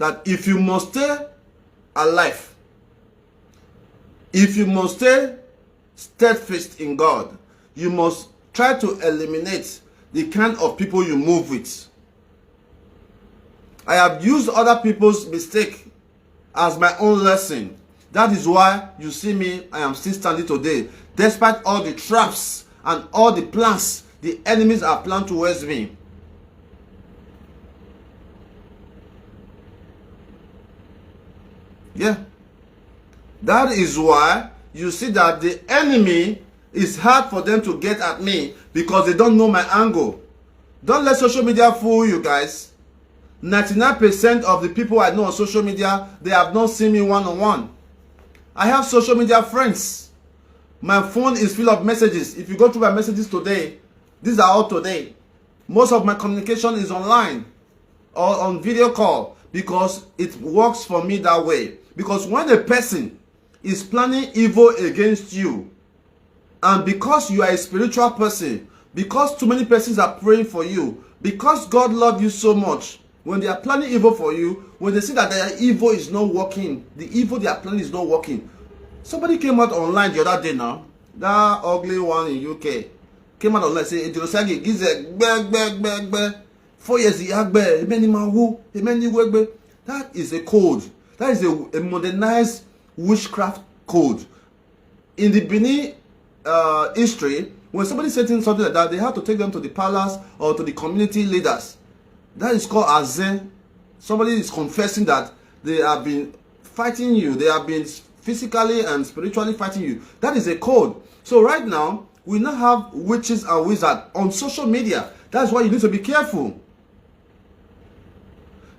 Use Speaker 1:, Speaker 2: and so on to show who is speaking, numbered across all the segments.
Speaker 1: that if you must stay alive, if you must stay steadfast in God, you must try to eliminate the kind of people you move with. I have used other people's mistake as my own lesson. That is why you see me, I am still standing today, despite all the traps and all the plans the enemies are planned towards me. Yeah. That is why you see that the enemy is hard for them to get at me, because they don't know my angle. Don't let social media fool you guys. 99% of the people I know on social media, they have not seen me one-on-one. I have social media friends. My phone is full of messages. If you go through my messages today, these are all today. Most of my communication is online or on video call, because it works for me that way. Because when a person is planning evil against you, and because you are a spiritual person, because too many persons are praying for you, because God loves you so much, when they are planning evil for you, when they see that their evil is not working, the evil they are planning is not working. Somebody came out online the other day now, that ugly one in UK, came out online saying, Osagie, gives a 4 years, that is a code. That is a modernized witchcraft code. In the Benin history, when somebody said something like that, they had to take them to the palace or to the community leaders. That is called Obazee. Somebody is confessing that they have been fighting you. They have been physically and spiritually fighting you. That is a code. So right now, we now have witches and wizards on social media. That's why you need to be careful.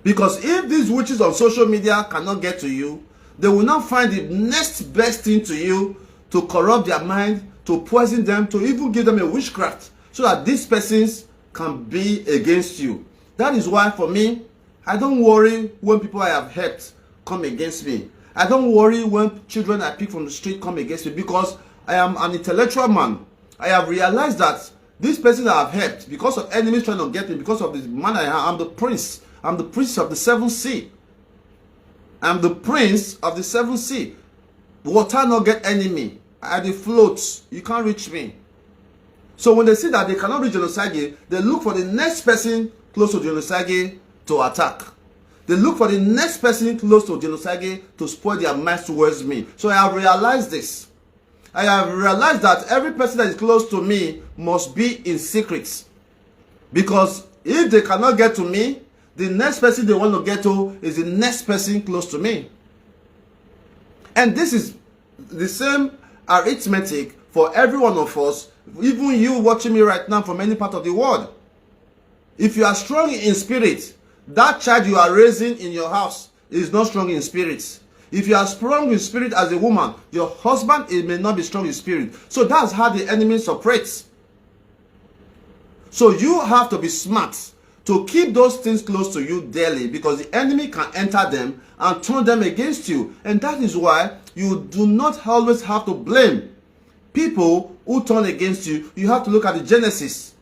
Speaker 1: Because if these witches on social media cannot get to you, they will now find the next best thing to you to corrupt their mind, to poison them, to even give them a witchcraft, so that these persons can be against you. That is why for me, I don't worry when people I have helped come against me. I don't worry when children I pick from the street come against me, because I am an intellectual man. I have realized that this person I have helped, because of enemies trying to get me, because of the man I am, I'm the prince. I'm the prince of the 7th sea. I'm the prince of the 7th sea. Water not get enemy. I the floats. You can't reach me. So when they see that they cannot reach Osagie, they look for the next person close to Osagie to attack. They look for the next person close to Osagie to spoil their minds towards me. So I have realized this. I have realized that every person that is close to me must be in secret. Because if they cannot get to me, the next person they want to get to is the next person close to me. And this is the same arithmetic for every one of us, even you watching me right now from any part of the world. If you are strong in spirit, that child you are raising in your house is not strong in spirit. If you are strong in spirit as a woman, your husband may not be strong in spirit. So that's how the enemy operates. So you have to be smart to keep those things close to you daily, because the enemy can enter them and turn them against you. And that is why you do not always have to blame people who turn against you. You have to look at the genesis.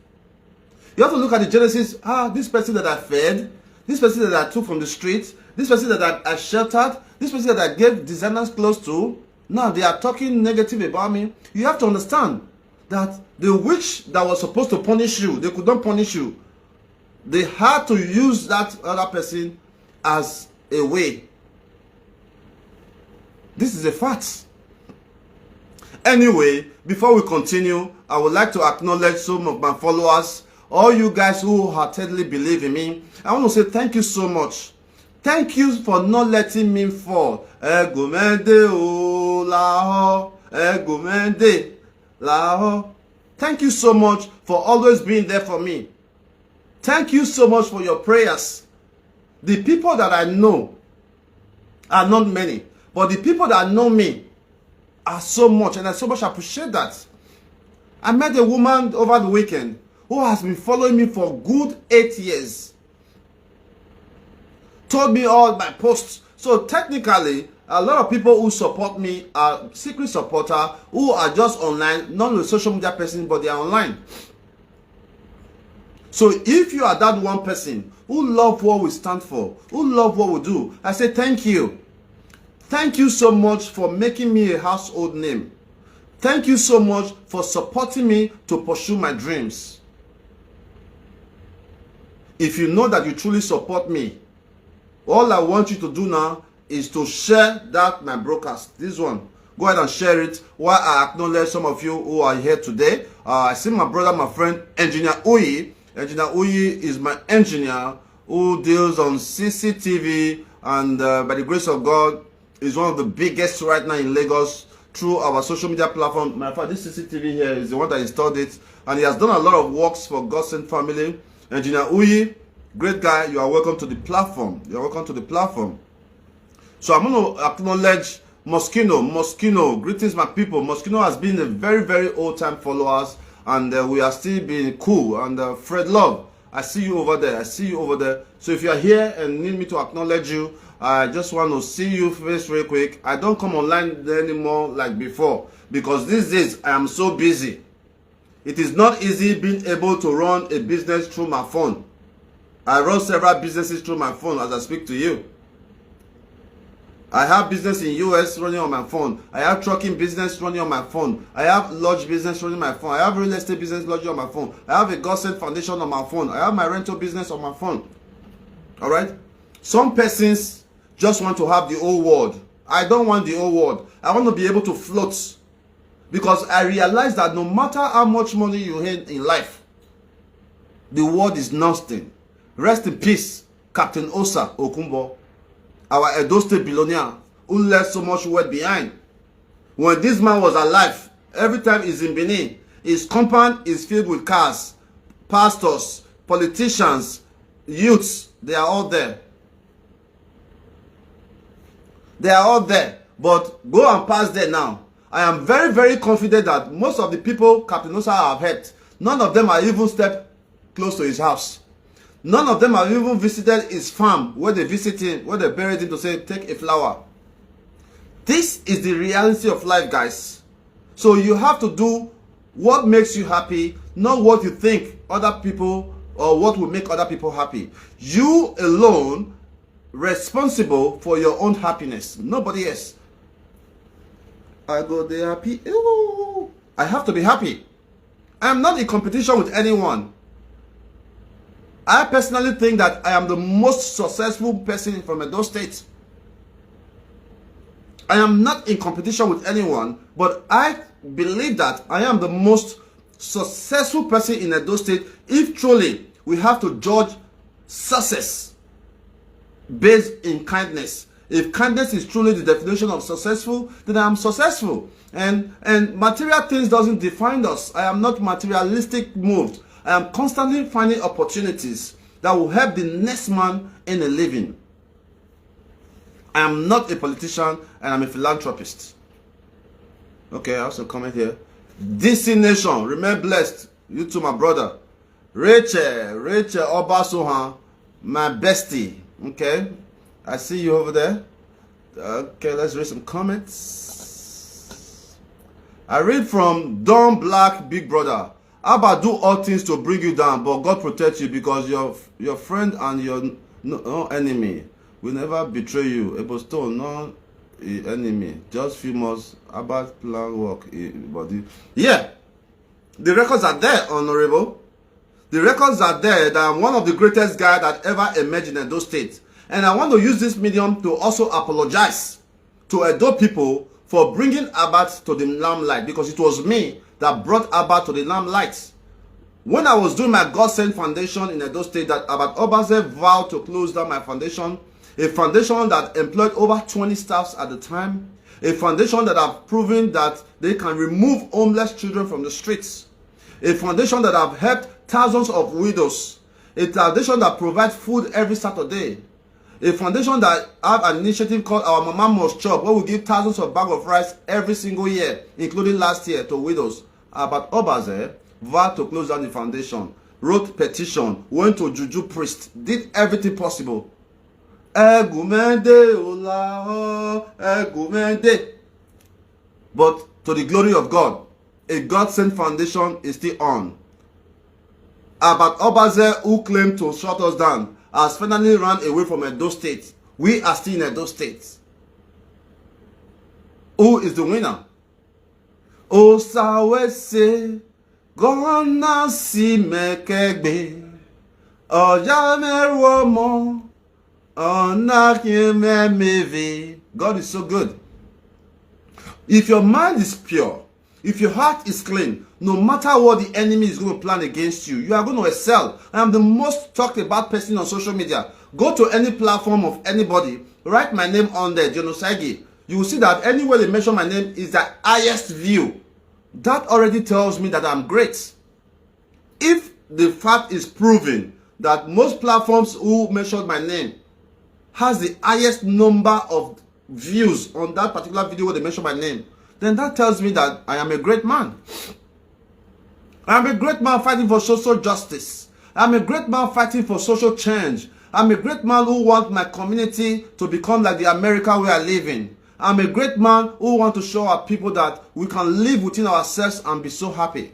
Speaker 1: You have to look at the genesis. This person that I fed, this person that I took from the street, this person that I sheltered, this person that I gave designers clothes to, now they are talking negative about me. You have to understand that the witch that was supposed to punish you, they could not punish you. They had to use that other person as a way. This is a fact. Anyway, before we continue, I would like to acknowledge some of my followers, all you guys who heartedly believe in me. I want to say thank you so much. Thank you for not letting me fall. Thank you so much for always being there for me. Thank you so much for your prayers. The people that I know are not many, but the people that know me are so much, and I so much appreciate that. I met a woman over the weekend who has been following me for good 8 years. Told me all my posts. So technically, a lot of people who support me are secret supporters who are just online, not a social media person, but they are online. So if you are that one person who love what we stand for, who love what we do, I say thank you. Thank you so much for making me a household name. Thank you so much for supporting me to pursue my dreams. If you know that you truly support me, all I want you to do now is to share that my broadcast. This one. Go ahead and share it while I acknowledge some of you who are here today. I see my brother, my friend, Engineer Uyi. Engineer Uyi is my engineer who deals on CCTV, and by the grace of God, is one of the biggest right now in Lagos through our social media platform. My friend, this CCTV here is the one that installed it, and he has done a lot of works for God's and family. Engineer Uyi, great guy. You are welcome to the platform. You are welcome to the platform. So I'm going to acknowledge Moschino. Greetings, my people. Moschino has been a very, very old-time followers, and we are still being cool. And Fred Love, I see you over there. I see you over there. So if you are here and need me to acknowledge you, I just want to see you face real quick. I don't come online anymore like before, because these days I am so busy. It is not easy being able to run a business through my phone. I run several businesses through my phone as I speak to you. I have business in US running on my phone. I have trucking business running on my phone. I have lodge business running on my phone. I have real estate business running on my phone. I have a gossip foundation on my phone. I have my rental business on my phone. Alright? Some persons just want to have the whole world. I don't want the whole world. I want to be able to float. Because I realize that no matter how much money you have in life, the world is nothing. Rest in peace, Captain Osa Okumbo, our Edo State billionaire who left so much wealth behind. When this man was alive, every time he's in Benin, his compound is filled with cars, pastors, politicians, youths. They are all there. They are all there. But go and pass there now. I am very, very confident that most of the people Captain Osa have helped, none of them have even stepped close to his house. None of them have even visited his farm where they visit him, where they buried him to say, take a flower. This is the reality of life, guys. So you have to do what makes you happy, not what you think other people or what will make other people happy. You alone responsible for your own happiness. Nobody else. I go there happy. Ooh, I have to be happy. I am not in competition with anyone. I personally think that I am the most successful person from Edo State. I am not in competition with anyone, but I believe that I am the most successful person in Edo State if truly we have to judge success based in kindness. If kindness is truly the definition of successful, then I am successful. And material things doesn't define us. I am not materialistic moved. I am constantly finding opportunities that will help the next man in a living. I am not a politician and I'm a philanthropist. Okay, I also comment here. DC Nation, remain blessed. You too, my brother. Rachel Obazee, my bestie. Okay, I see you over there. Okay, let's read some comments. I read from Don Black, Big Brother. Abba do all things to bring you down, but God protect you because your friend and your no enemy will never betray you. Able stone, no enemy. Just few months about plan work body. Yeah, the records are there, Honorable. The records are there that I'm one of the greatest guys that ever emerged in Edo State. And I want to use this medium to also apologize to Edo people for bringing Abba to the limelight, because it was me that brought Abba to the limelight. When I was doing my God-sent foundation in Edo State, that about Obazee vowed to close down my foundation, a foundation that employed over 20 staffs at the time, a foundation that have proven that they can remove homeless children from the streets, a foundation that have helped thousands of widows, a foundation that provides food every Saturday, a foundation that have an initiative called Our Mama Must Chop, where we give thousands of bags of rice every single year, including last year, to widows. About Obazee vowed to close down the foundation, wrote petition, went to juju priest, did everything possible. But to the glory of God, a God-sent foundation is still on. about Obazee, who claimed to shut us down, has finally run away from Edo State. We are still in Edo State. Who is the winner? Osagie, gonna see me kegbe. Oja meruomo, onakime. God is so good. If your mind is pure, if your heart is clean, no matter what the enemy is going to plan against you, you are going to excel. I am the most talked about person on social media. Go to any platform of anybody, write my name on there, Dion Osagie. You will see that anywhere they mention my name is the highest view. That already tells me that I'm great. If the fact is proven that most platforms who mentioned my name has the highest number of views on that particular video where they mention my name, then that tells me that I am a great man. I am a great man fighting for social justice. I am a great man fighting for social change. I'm a great man who wants my community to become like the America we are living. I'm a great man who wants to show our people that we can live within ourselves and be so happy.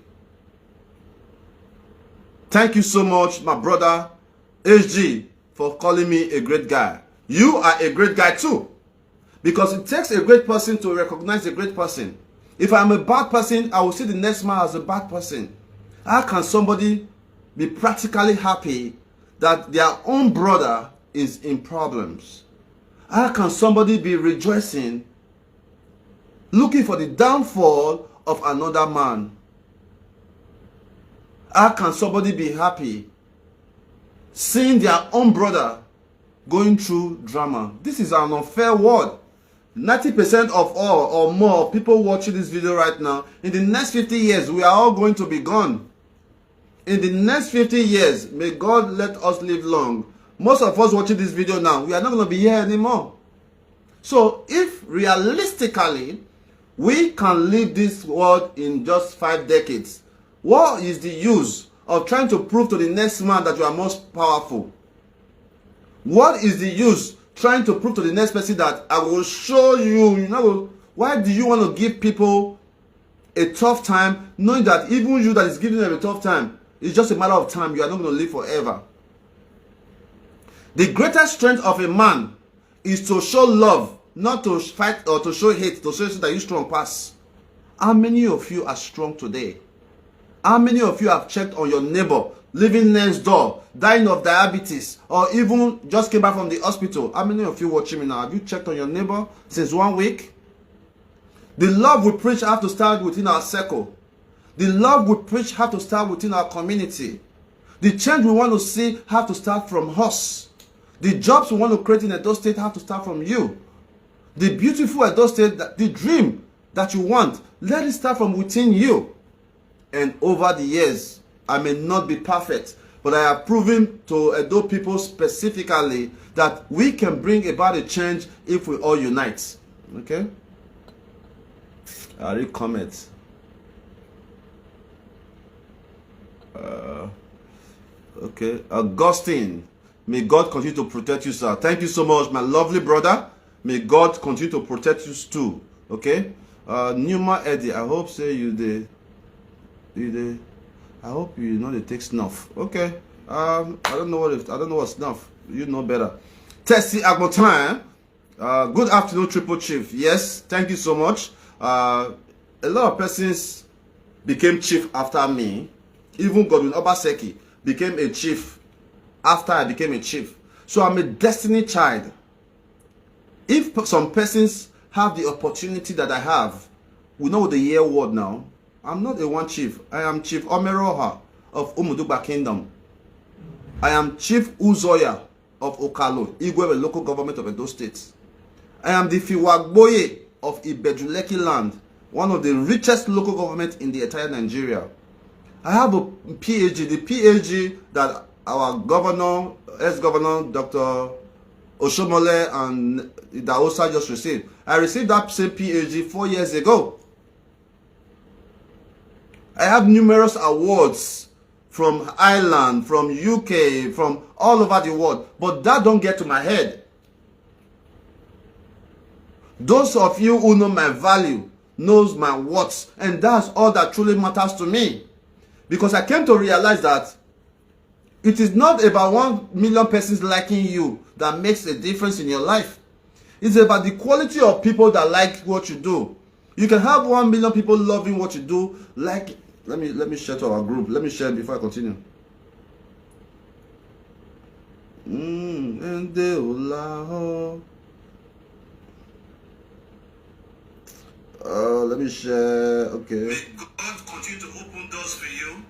Speaker 1: Thank you so much, my brother HG, for calling me a great guy. You are a great guy too. Because it takes a great person to recognize a great person. If I'm a bad person, I will see the next man as a bad person. How can somebody be practically happy that their own brother is in problems? How can somebody be rejoicing, looking for the downfall of another man? How can somebody be happy seeing their own brother going through drama? This is an unfair world. 90% of all or more people watching this video right now, in the next 50 years, we are all going to be gone. In the next 50 years, may God let us live long. Most of us watching this video now, we are not going to be here anymore. So if realistically, we can leave this world in just 5 decades, what is the use of trying to prove to the next man that you are most powerful? What is the use trying to prove to the next person that I will show you, why do you want to give people a tough time, knowing that even you that is giving them a tough time, it's just a matter of time, you are not going to live forever. The greatest strength of a man is to show love, not to fight or to show hate, to show that you're strong past. How many of you are strong today? How many of you have checked on your neighbor, living next door, dying of diabetes, or even just came back from the hospital? How many of you watching me now, have you checked on your neighbor since 1 week? The love we preach have to start within our circle. The love we preach have to start within our community. The change we want to see have to start from us. The jobs we want to create in Edo State have to start from you. The beautiful Edo State, the dream that you want, let it start from within you. And over the years, I may not be perfect, but I have proven to Edo people specifically that we can bring about a change if we all unite. Okay? I read comments. Okay, Augustine, may God continue to protect you, sir. Thank you so much, my lovely brother. May God continue to protect you too. Okay, Numa Eddie, I hope say you did. I hope you know they take snuff. Okay, I don't know what snuff. You know better. Tessie Agmotan, good afternoon, Triple Chief. Yes, thank you so much. A lot of persons became chief after me. Even Godwin Obazee became a chief after I became a chief. So I'm a destiny child. If some persons have the opportunity that I have, we know the year word now. I'm not a one chief. I am Chief Omeroha of Umudugba Kingdom. I am Chief Uzoya of Okalo, Igwe, local government of Edo State. I am the Fiwagboye of Ibejuleki land, one of the richest local governments in the entire Nigeria. I have a PhD, the PhD that our governor, ex-governor, Dr. Oshomole and Daosa just received. I received that same PhD 4 years ago. I have numerous awards from Ireland, from UK, from all over the world, but that don't get to my head. Those of you who know my value knows my worth, and that's all that truly matters to me. Because I came to realize that It is not about 1 million persons liking you that makes a difference in your life. It's about the quality of people that like what you do. You can have 1 million people loving what you do. Like, let me share to our group. Let me share before I continue. Let me share. Okay. May God continue to open doors for you.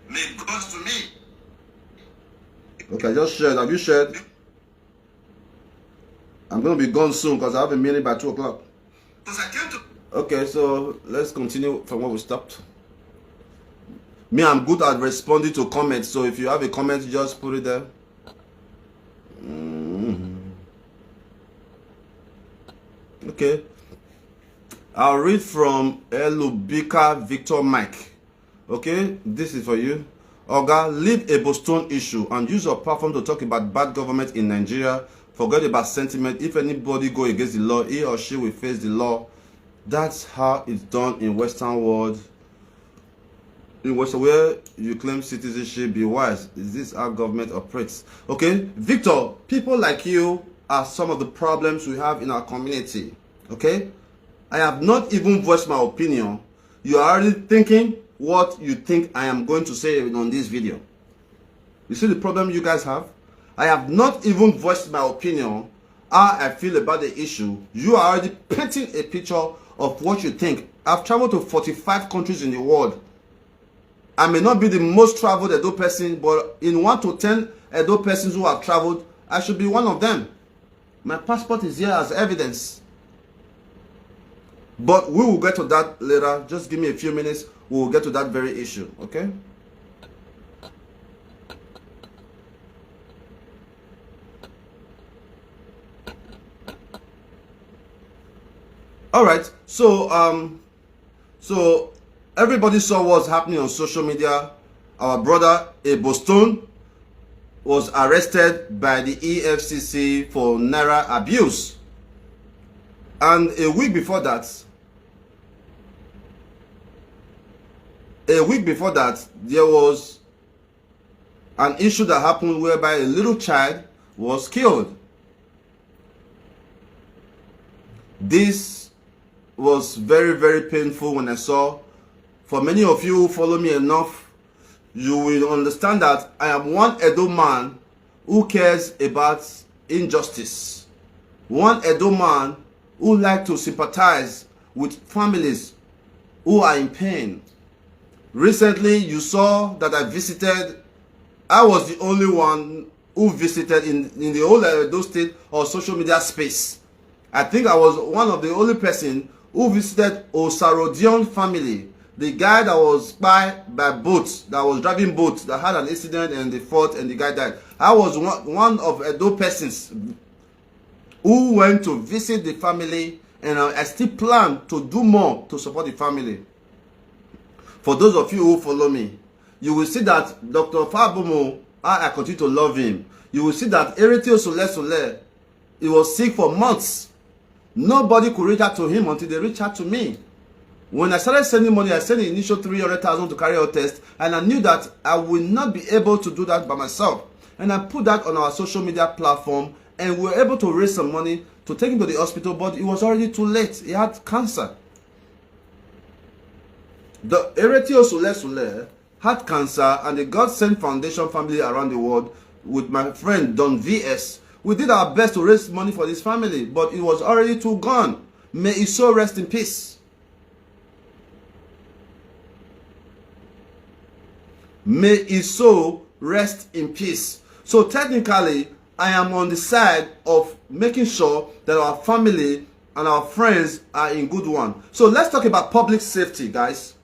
Speaker 1: May God to me. Okay, I just shared. Have you shared? I'm going to be gone soon because I have a meeting by 2 o'clock. Okay, so let's continue from where we stopped. Me, I'm good at responding to comments. So if you have a comment, just put it there. Okay. I'll read from Elubika Victor Mike. Okay, this is for you. Oga, leave a Boston issue and use your platform to talk about bad government in Nigeria. Forget about sentiment. If anybody go against the law, he or she will face the law. That's how it's done in Western world. In Western, where you claim citizenship, be wise. Is this how government operates? Okay, Victor, people like you are some of the problems we have in our community. Okay, I have not even voiced my opinion. You are already thinking what you think I am going to say on this video. You see the problem you guys have? I have not even voiced my opinion, how I feel about the issue. You are already painting a picture of what you think. I've traveled to 45 countries in the world. I may not be the most traveled Edo person, but in 1 to 10 Edo persons who have traveled, I should be one of them. My passport is here as evidence. But we will get to that later. Just give me a few minutes. We will get to that very issue. Okay? All right. So everybody saw what's happening on social media. Our brother Boston was arrested by the EFCC for naira abuse. And a week before that, there was an issue that happened whereby a little child was killed. This was very, very painful when I saw. For many of you who follow me enough, you will understand that I am one Edo man who cares about injustice. One Edo man who like to sympathize with families who are in pain. Recently, you saw that I was the only one who visited in the whole Edo state or social media space. I think I was one of the only person who visited Osagie family, the guy that was by boat, that was driving boat, that had an accident and they fought and the guy died. I was one of Edo persons who went to visit the family, and I still plan to do more to support the family. For those of you who follow me, you will see that Dr. Fabomo, I continue to love him. You will see that Eretio Sole, he was sick for months. Nobody could reach out to him until they reached out to me. When I started sending money, I sent the initial 300,000 to carry out tests, and I knew that I will not be able to do that by myself. And I put that on our social media platform, and we were able to raise some money to take him to the hospital, but it was already too late. He had cancer. The Eretio Sole had cancer, and the God Sent Foundation family around the world, with my friend Don VS, we did our best to raise money for this family, but it was already too gone. May his soul rest in peace. May his soul rest in peace. So technically, I am on the side of making sure that our family and our friends are in good one. So let's talk about public safety, guys.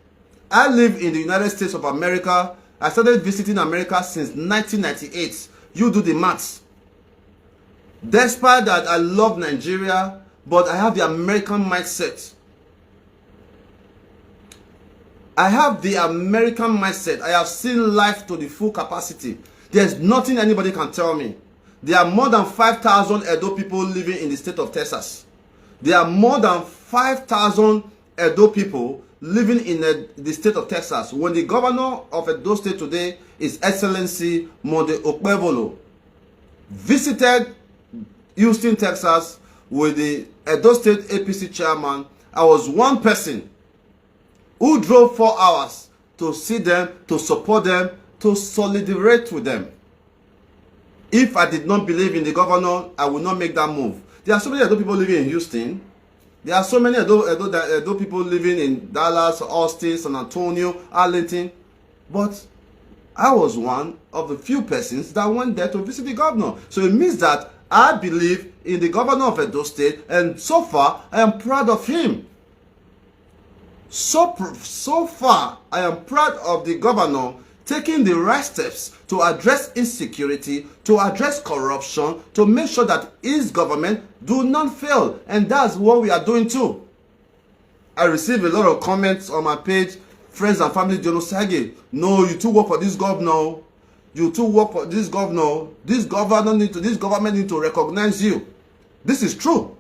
Speaker 1: I live in the United States of America. I started visiting America since 1998. You do the maths. Despite that, I love Nigeria, but I have the American mindset. I have the American mindset. I have seen life to the full capacity. There's nothing anybody can tell me. There are more than 5,000 Edo people living in the state of Texas. There are more than 5,000 Edo people living in the state of Texas, when the governor of Edo State today is Excellency Monday Okpebolo, visited Houston, Texas with the Edo State APC chairman, I was one person who drove 4 hours to see them, to support them, to solidarity with them. If I did not believe in the governor, I would not make that move. There are so many Edo people living in Houston. There are so many Edo people living in Dallas, Austin, San Antonio, Arlington. But I was one of the few persons that went there to visit the governor. So it means that I believe in the governor of Edo State, and so far I am proud of him. So far I am proud of the governor taking the right steps to address insecurity, to address corruption, to make sure that his government do not fail. And that's what we are doing too. I received a lot of comments on my page. Friends and family, Dion Osagie, no, you too work for this governor. You too work for this governor. This government need to recognize you. This is true.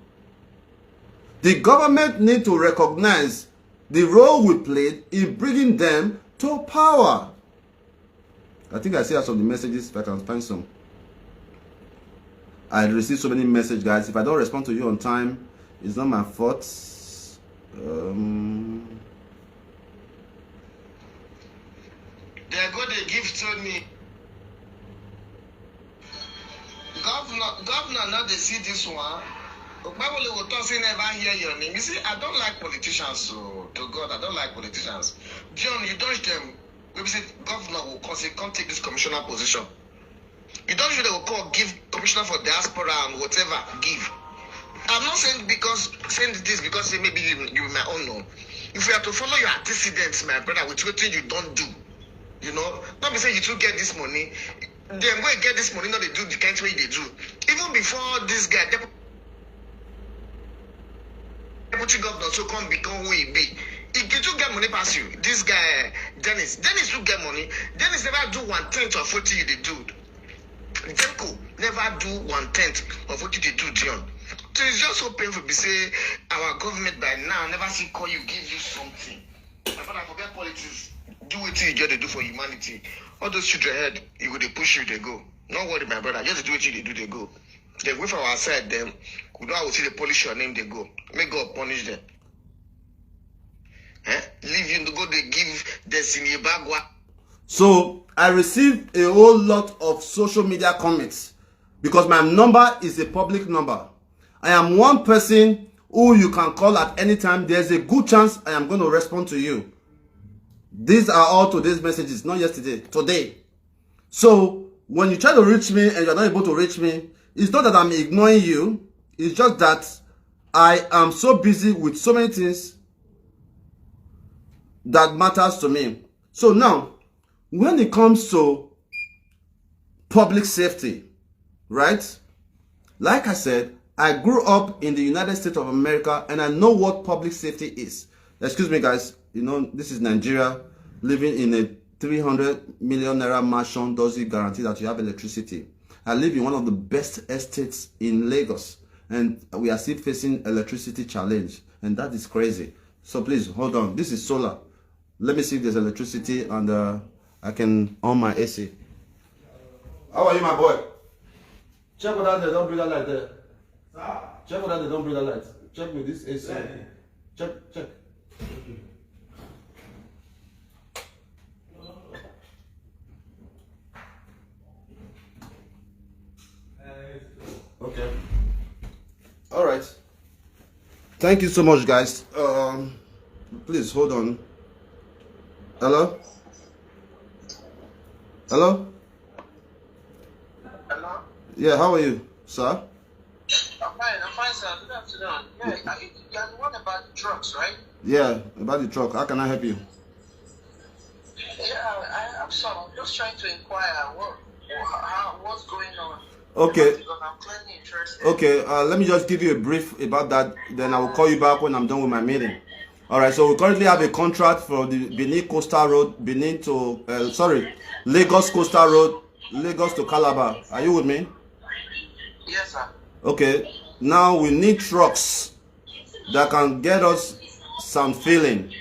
Speaker 1: The government need to recognize the role we played in bringing them to power. I think I see some of the messages, if I can find some. I received so many messages, guys. If I don't respond to you on time, it's not my fault.
Speaker 2: They're going to give Tony. Governor, now they see this one. Probably will talk say never hear your name. You see, I don't like politicians, so to God, I don't like politicians. John, you dodge them. Maybe say governor will come say, come take this commissioner position. You don't usually will call, give commissioner for diaspora and whatever, give. I'm not saying this because say maybe you my own no. If you have to follow your antecedents, my brother, with what you don't do, you know, not be saying you too get this money. Then go and get this money, not they do the kind of way they do. Even before this guy, deputy governor, so come become who he be. If you do get money past you, this guy, Dennis will get money. Dennis never do 1/10 of what you do. Demko never do 1/10 of what you do, Dion. So it's just so painful to say our government by now never see call you, give you something. But I forget politics. Do what you got to do for humanity. All those children ahead, you go, they push you, they go. Don't worry, my brother. Just do what you do, they go. They wait for our side, them. We know how to see the polish your name, they go. May God punish them. Leave you to go, they give destiny back.
Speaker 1: So I received a whole lot of social media comments because my number is a public number. I am one person who you can call at any time. There's a good chance I am going to respond to you. These are all today's messages, not yesterday, today. So when you try to reach me and you're not able to reach me, it's not that I'm ignoring you. It's just that I am so busy with so many things that matters to me. So now, when it comes to public safety, right? Like I said, I grew up in the United States of America and I know what public safety is. Excuse me, guys. You know, this is Nigeria. Living in a 300 million naira mansion doesn't guarantee that you have electricity. I live in one of the best estates in Lagos, and we are still facing electricity challenge, and that is crazy. So please hold on. This is solar. Let me see if there's electricity, and I can on my AC. How are you, my boy? Check whether they don't bring that light there. Check whether they don't bring that light. Check with this AC. Check. Okay. All right. Thank you so much, guys. Please hold on. Hello? Hello?
Speaker 2: Hello?
Speaker 1: Yeah, how are you, sir?
Speaker 2: I'm fine, sir. Good afternoon. Yeah, you're the one about the trucks, right?
Speaker 1: Yeah, about the truck. How can I help you?
Speaker 2: Yeah, I have some. I'm just trying to inquire what's going on.
Speaker 1: Okay.
Speaker 2: Because I'm clearly interested.
Speaker 1: Okay, let me just give you a brief about that. Then I will call you back when I'm done with my meeting. All right, so we currently have a contract for the Benin Coastal Road, Lagos Coastal Road, Lagos to Calabar. Are you with me?
Speaker 2: Yes, sir.
Speaker 1: Okay, now we need trucks that can get us some filling.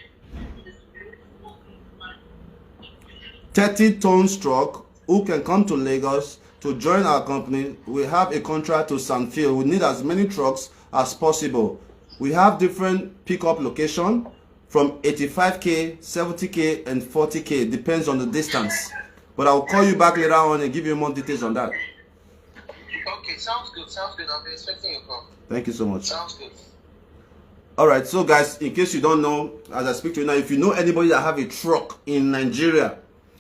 Speaker 1: 30-ton truck who can come to Lagos to join our company. We have a contract to Sandfield. We need as many trucks as possible. We have different pickup location from 85k, 70k, and 40k. Depends on the distance. But I'll call you back later on and give you more details on that.
Speaker 2: Okay, sounds good. Sounds good. I'll be expecting your call.
Speaker 1: Thank you so much.
Speaker 2: Sounds good.
Speaker 1: All right, so guys, in case you don't know, as I speak to you now, if you know anybody that have a truck in Nigeria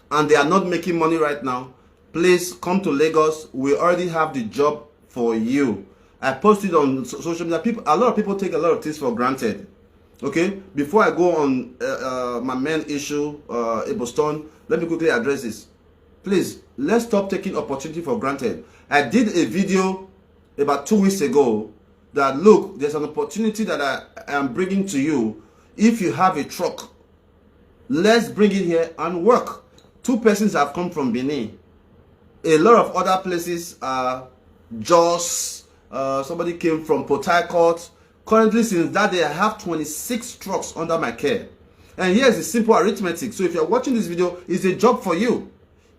Speaker 1: and they are not making money right now, please come to Lagos. We already have the job for you. I posted on social media. A lot of people take a lot of things for granted. Okay, before I go on my main issue, Eboston, let me quickly address this. Please, let's stop taking opportunity for granted. I did a video about 2 weeks ago that, look, there's an opportunity that I am bringing to you. If you have a truck, let's bring it here and work. 2 persons have come from Benin. A lot of other places are Jos. Somebody came from Port Harcourt. Currently, since that day, I have 26 trucks under my care. And here's the simple arithmetic. So if you're watching this video, it's a job for you.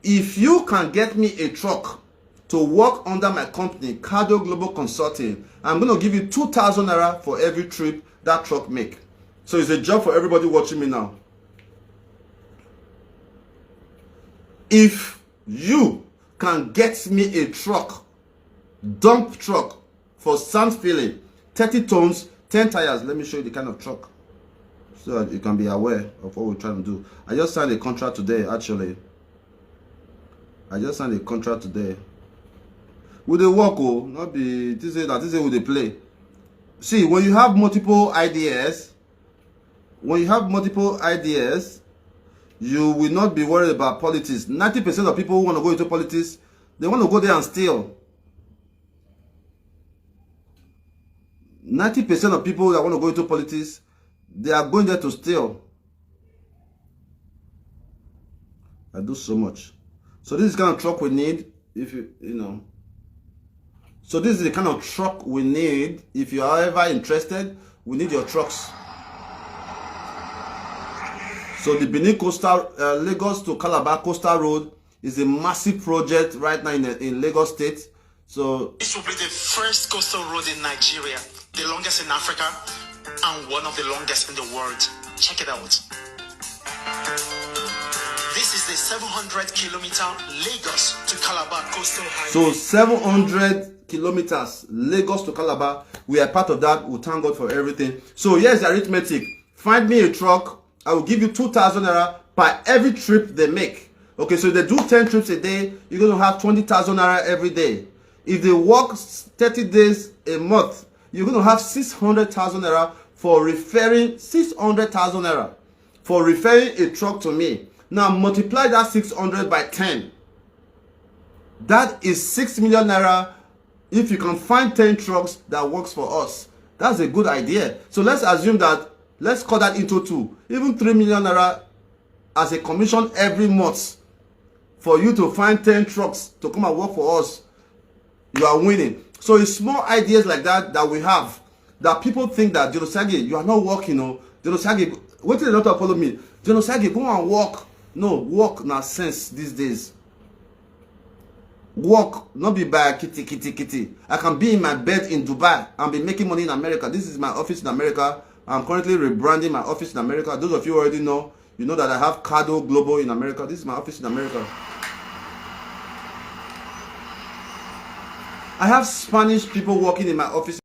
Speaker 1: If you can get me a truck to work under my company, Cardo Global Consulting, I'm going to give you 2,000 naira for every trip that truck make. So it's a job for everybody watching me now. If you can get me a truck, dump truck for sand filling, 30 tons, 10 tires. Let me show you the kind of truck so that you can be aware of what we're trying to do. I just signed a contract today, actually. I just signed a contract today. Will they work? Oh, not be this is will they play? See, when you have multiple ideas, you will not be worried about politics. 90% of people who want to go into politics, they want to go there and steal. 90% of people that want to go into politics, they are going there to steal. I do so much. So this is the kind of truck we need if you know. So this is the kind of truck we need. If you are ever interested, we need your trucks. So the Benin Coastal, Lagos to Calabar Coastal Road is a massive project right now in Lagos State. So
Speaker 2: this will be the first coastal road in Nigeria, the longest in Africa, and one of the longest in the world. Check it out. This is the 700-kilometer Lagos to Calabar coastal highway.
Speaker 1: So 700 kilometers Lagos to Calabar. We are part of that. We thank God for everything. So here's the arithmetic. Find me a truck. I will give you 2,000 naira per every trip they make. Okay, so if they do 10 trips a day, you're going to have 20,000 naira every day. If they work 30 days a month, you're going to have 600,000 naira for referring 600,000 naira for referring a truck to me. Now multiply that 600 by 10. That is 6 million naira. If you can find 10 trucks that works for us, that's a good idea. So let's assume that, let's cut that into 2. Even 3 million naira as a commission every month for you to find 10 trucks to come and work for us. You are winning. So it's small ideas like that we have, that people think that, Osagie, you are not working. No, Osagie, wait till they not follow me. Osagie, go and work. No, work na sense these days. Work, not be by kitty. I can be in my bed in Dubai and be making money in America. This is my office in America. I'm currently rebranding my office in America. Those of you already know, you know that I have Cardo Global in America. This is my office in America. I have Spanish people working in my office.